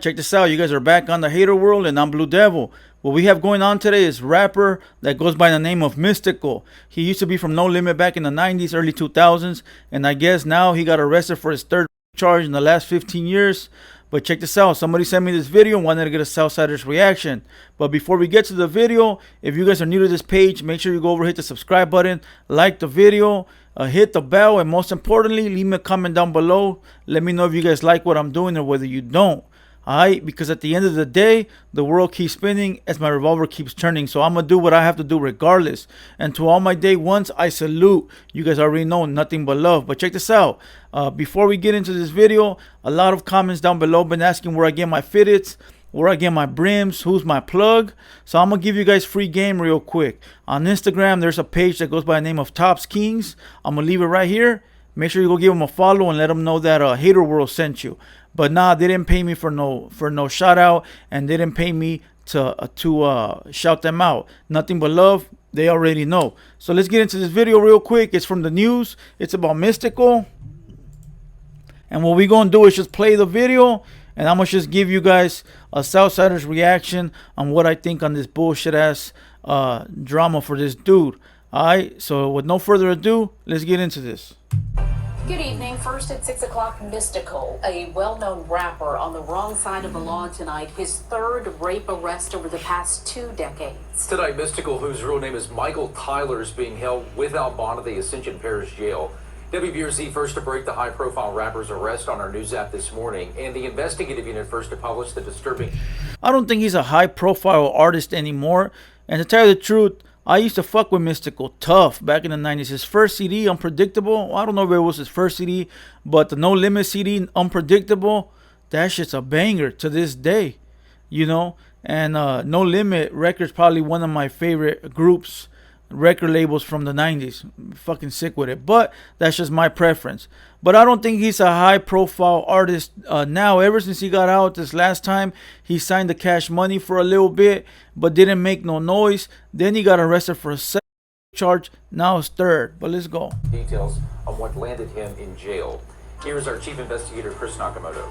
Check this out. You guys are back on the hater world, and I'm Blue Devil. What we have going on today is rapper that goes by the name of Mystikal. He used to be from No Limit back in the 90s, early 2000s, and I guess now he got arrested for his third charge in the last 15 years. But check this out. Somebody sent me this video and wanted to get a Southsider's reaction. But before we get to the video, if you guys are new to this page, make sure you go over, hit the subscribe button, like the video, hit the bell, and most importantly, leave me a comment down below. Let me know if you guys like what I'm doing or whether you don't. Alright, because at the end of the day, the world keeps spinning as my revolver keeps turning. So I'm going to do what I have to do regardless. And to all my day ones, I salute. You guys already know nothing but love. But check this out. Before we get into this video, a lot of comments down below been asking where I get my fitteds, where I get my brims, who's my plug. So I'm going to give you guys free game real quick. On Instagram, there's a page that goes by the name of Tops Kings. I'm going to leave it right here. Make sure you go give them a follow and let them know that Hater World sent you. But nah, they didn't pay me for no shout out, and they didn't pay me to shout them out. Nothing but love. They already know. So let's get into this video real quick. It's from the news. It's about Mystikal. And what we're going to do is just play the video, and I'm going to just give you guys a Southsider's reaction on what I think on this bullshit ass drama for this dude. Alright, so with no further ado, let's get into this. Good evening. First at 6 o'clock, Mystikal, a well-known rapper on the wrong side of the law tonight. His third rape arrest over the past 2 decades. Tonight, Mystikal, whose real name is Michael Tyler, is being held without bond at the Ascension Parish Jail. WBRZ first to break the high-profile rapper's arrest on our news app this morning, and the investigative unit first to publish the disturbing... I don't think he's a high-profile artist anymore, and to tell you the truth, I used to fuck with Mystikal tough back in the 90s. His first CD, Unpredictable, I don't know if it was his first CD, but the No Limit CD, Unpredictable, that shit's a banger to this day, you know. And No Limit Records, probably one of my favorite groups, record labels from the 90s. Fucking sick with it, but that's just my preference. But I don't think he's a high profile artist now. Ever since he got out this last time, he signed the Cash Money for a little bit, but didn't make no noise. Then he got arrested for a second charge. Now it's third. But let's go. Details on what landed him in jail. Here's our chief investigator, Chris Nakamoto.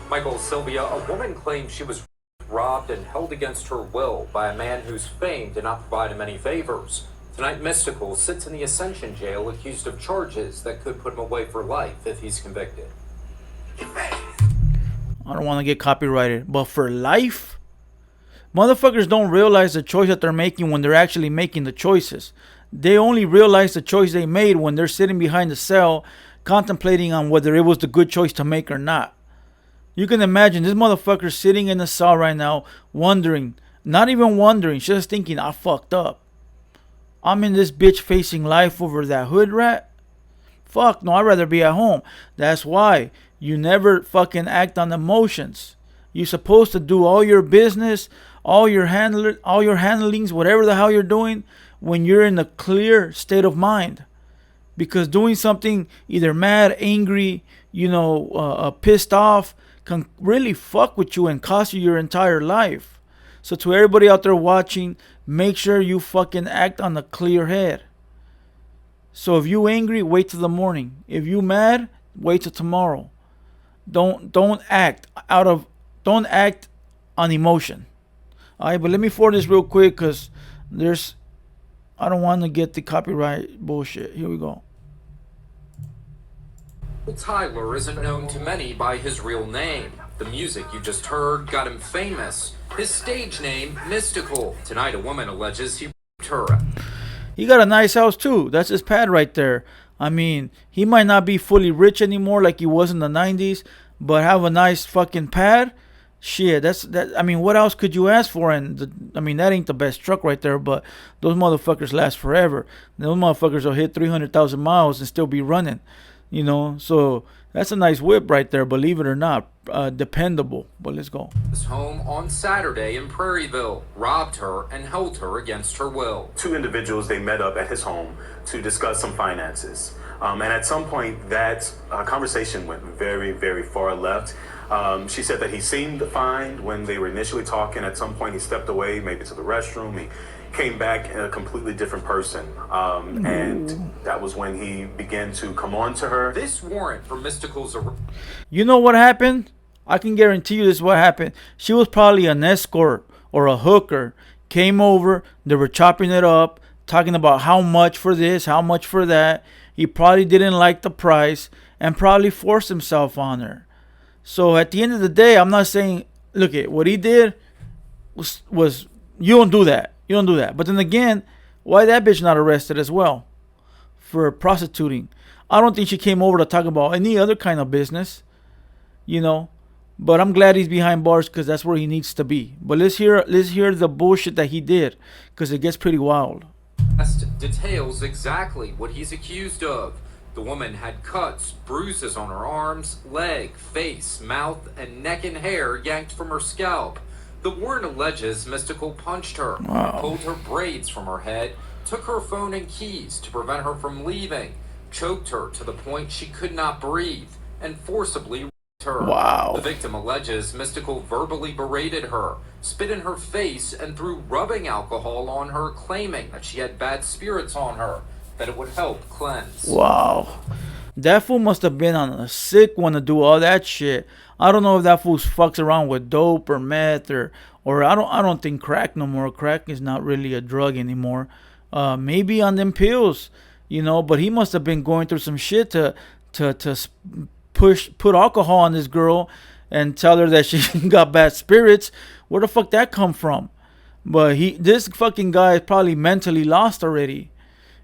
Michael, Sylvia, a woman claims she was robbed and held against her will by a man whose fame did not provide him any favors. Tonight, Mystikal sits in the Ascension jail accused of charges that could put him away for life if he's convicted. I don't want to get copyrighted, but for life? Motherfuckers don't realize the choice that they're making when they're actually making the choices. They only realize the choice they made when they're sitting behind the cell contemplating on whether it was the good choice to make or not. You can imagine this motherfucker sitting in the cell right now wondering, not even wondering, just thinking, I fucked up. I'm in this bitch facing life over that hood rat? Fuck no, I'd rather be at home. That's why you never fucking act on emotions. You're supposed to do all your business, all your handlings, whatever the hell you're doing, when you're in a clear state of mind. Because doing something either mad, angry, pissed off, can really fuck with you and cost you your entire life. So to everybody out there watching, make sure you fucking act on a clear head. So if you angry, wait till the morning. If you mad, wait till tomorrow. Don't act on emotion. Alright, but let me forward this real quick because I don't want to get the copyright bullshit. Here we go. Tyler isn't known to many by his real name. The music you just heard got him famous. His stage name, Mystikal. Tonight, a woman alleges he raped her. He got a nice house too. That's his pad right there. I mean, he might not be fully rich anymore like he was in the 90s, but have a nice fucking pad. Shit, that. I mean, what else could you ask for? And that ain't the best truck right there, but those motherfuckers last forever. Those motherfuckers will hit 300,000 miles and still be running. So that's a nice whip right there, believe it or not. Dependable. But let's go. His home on Saturday in Prairieville, robbed her and held her against her will. Two individuals, they met up at his home to discuss some finances. And at some point, that conversation went very, very far left. She said that he seemed fine when they were initially talking. At some point, he stepped away, maybe to the restroom. He came back a completely different person. And that was when he began to come on to her. This warrant for Mystikal's arrest. You know what happened? I can guarantee you this is what happened. She was probably an escort or a hooker. Came over, they were chopping it up, talking about how much for this, how much for that. He probably didn't like the price and probably forced himself on her. So at the end of the day, I'm not saying, look at what he did was you don't do that. You don't do that. But then again, why that bitch not arrested as well for prostituting? I don't think she came over to talk about any other kind of business, you know. But I'm glad he's behind bars because that's where he needs to be. But let's hear the bullshit that he did because it gets pretty wild. Details exactly what he's accused of. The woman had cuts, bruises on her arms, leg, face, mouth, and neck and hair yanked from her scalp. The warrant alleges Mystikal punched her, pulled her braids from her head, took her phone and keys to prevent her from leaving, choked her to the point she could not breathe, and forcibly her. Wow. The victim alleges Mystikal verbally berated her, spit in her face, and threw rubbing alcohol on her, claiming that she had bad spirits on her, that it would help cleanse. Wow. That fool must have been on a sick one to do all that shit. I don't know if that fool fucks around with dope or meth or I don't think crack no more. Crack is not really a drug anymore. Maybe on them pills, you know, but he must have been going through some shit to put alcohol on this girl and tell her that she got bad spirits. Where the fuck that come from? But this fucking guy is probably mentally lost already.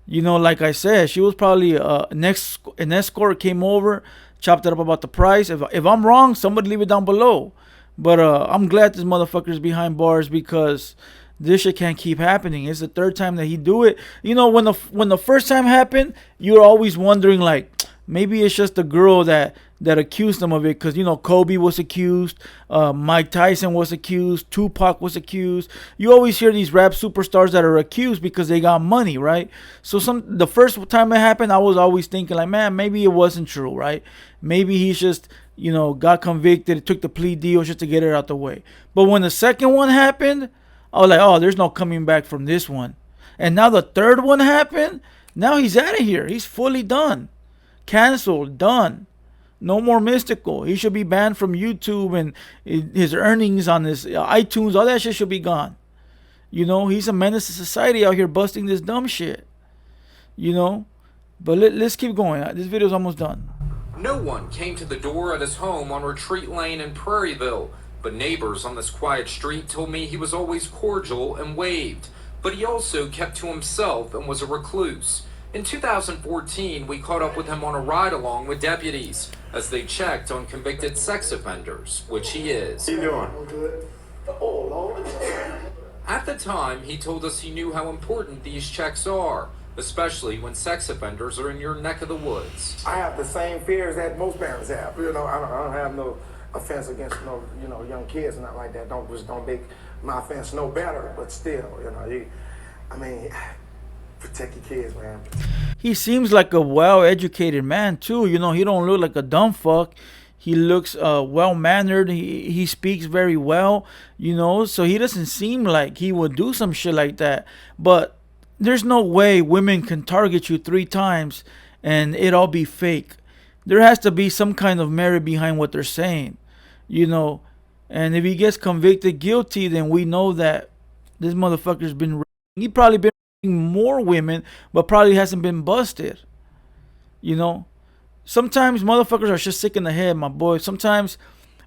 You know, like I said, she was probably an escort, came over, chopped it up about the price. If I'm wrong, somebody leave it down below. But I'm glad this motherfucker's behind bars because this shit can't keep happening. It's the third time that he do it. You know, when the first time happened, you're always wondering like, maybe it's just the girl that accused him of it because, you know, Kobe was accused, Mike Tyson was accused, Tupac was accused. You always hear these rap superstars that are accused because they got money, right? So the first time it happened, I was always thinking like, man, maybe it wasn't true, right? Maybe he's just, you know, got convicted, took the plea deal just to get it out the way. But when the second one happened, I was like, oh, there's no coming back from this one. And now the third one happened. Now he's out of here. He's fully done. Canceled, done. No more Mystikal. He should be banned from YouTube and his earnings on his iTunes. All that shit should be gone. You know, he's a menace to society out here busting this dumb shit. You know, but let's keep going. This video's almost done. No one came to the door at his home on Retreat Lane in Prairieville, but neighbors on this quiet street told me he was always cordial and waved. But he also kept to himself and was a recluse. In 2014, we caught up with him on a ride-along with deputies as they checked on convicted sex offenders, which he is. How you doing? At the time, he told us he knew how important these checks are, especially when sex offenders are in your neck of the woods. I have the same fears that most parents have. You know, I don't have no offense against no, you know, young kids and not like that. Don't make my offense no better, but still, you know, protect your kids, man. He seems like a well-educated man too. You know, he don't look like a dumb fuck. He looks well-mannered. He speaks very well, you know. So he doesn't seem like he would do some shit like that. But there's no way women can target you 3 times and it all be fake. There has to be some kind of merit behind what they're saying, you know. And if he gets convicted guilty, then we know that this motherfucker's been... He probably been more women, but probably hasn't been busted. You know, sometimes motherfuckers are just sick in the head, my boy. Sometimes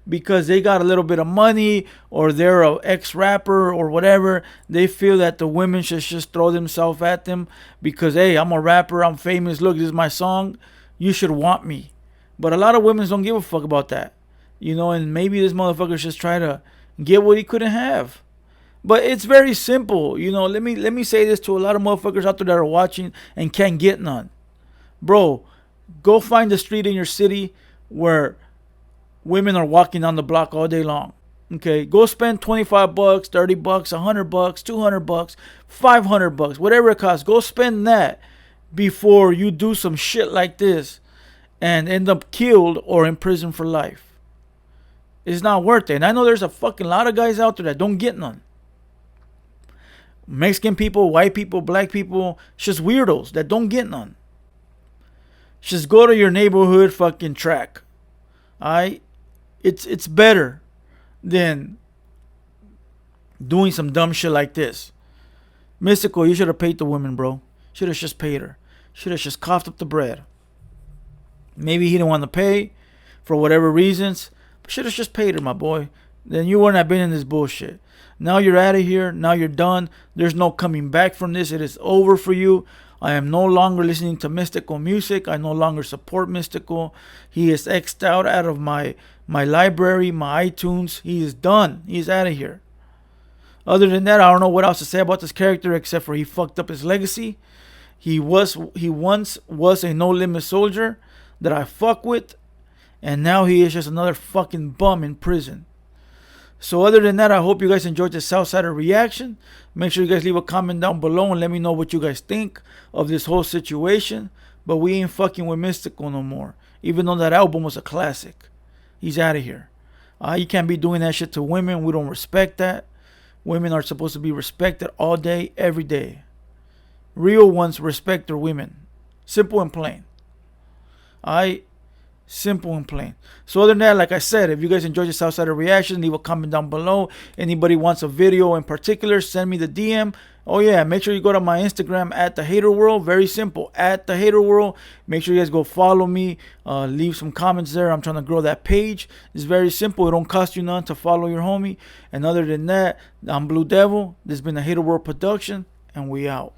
because they got a little bit of money or they're a ex-rapper or whatever, they feel that the women should just throw themselves at them because, hey, I'm a rapper, I'm famous, look, this is my song, you should want me. But a lot of women don't give a fuck about that, you know. And maybe this motherfucker's just trying to get what he couldn't have. But it's very simple, you know. Let me say this to a lot of motherfuckers out there that are watching and can't get none. Bro, go find a street in your city where women are walking down the block all day long. Okay, go spend $25, $30, $100, $200, $500, whatever it costs. Go spend that before you do some shit like this and end up killed or in prison for life. It's not worth it. And I know there's a fucking lot of guys out there that don't get none. Mexican people, white people, black people, it's just weirdos that don't get none. Just go to your neighborhood fucking track. Alright? It's better than doing some dumb shit like this. Mystikal, you should have paid the woman, bro. Should have just paid her. Should have just coughed up the bread. Maybe he didn't want to pay for whatever reasons, but should have just paid her, my boy. Then you wouldn't have been in this bullshit. Now you're out of here. Now you're done. There's no coming back from this. It is over for you. I am no longer listening to Mystikal music. I no longer support Mystikal. He is X'd out of my library, my iTunes. He is done. He is out of here. Other than that, I don't know what else to say about this character except for he fucked up his legacy. He once was a No Limit soldier that I fuck with, and now he is just another fucking bum in prison. So other than that, I hope you guys enjoyed the Southsider reaction. Make sure you guys leave a comment down below and let me know what you guys think of this whole situation. But we ain't fucking with Mystikal no more, even though that album was a classic. He's out of here. You can't be doing that shit to women. We don't respect that. Women are supposed to be respected all day, every day. Real ones respect their women. Simple and plain. Simple and plain. So other than that, like I said, if you guys enjoyed the Southsider reaction, leave a comment down below. Anybody wants a video in particular, send me the DM. Oh yeah, make sure you go to my Instagram at the Hater World. Very simple, at the Hater World. Make sure you guys go follow me. Leave some comments there. I'm trying to grow that page. It's very simple. It don't cost you none to follow your homie. And other than that, I'm Blue Devil. This has been a Hater World production, and we out.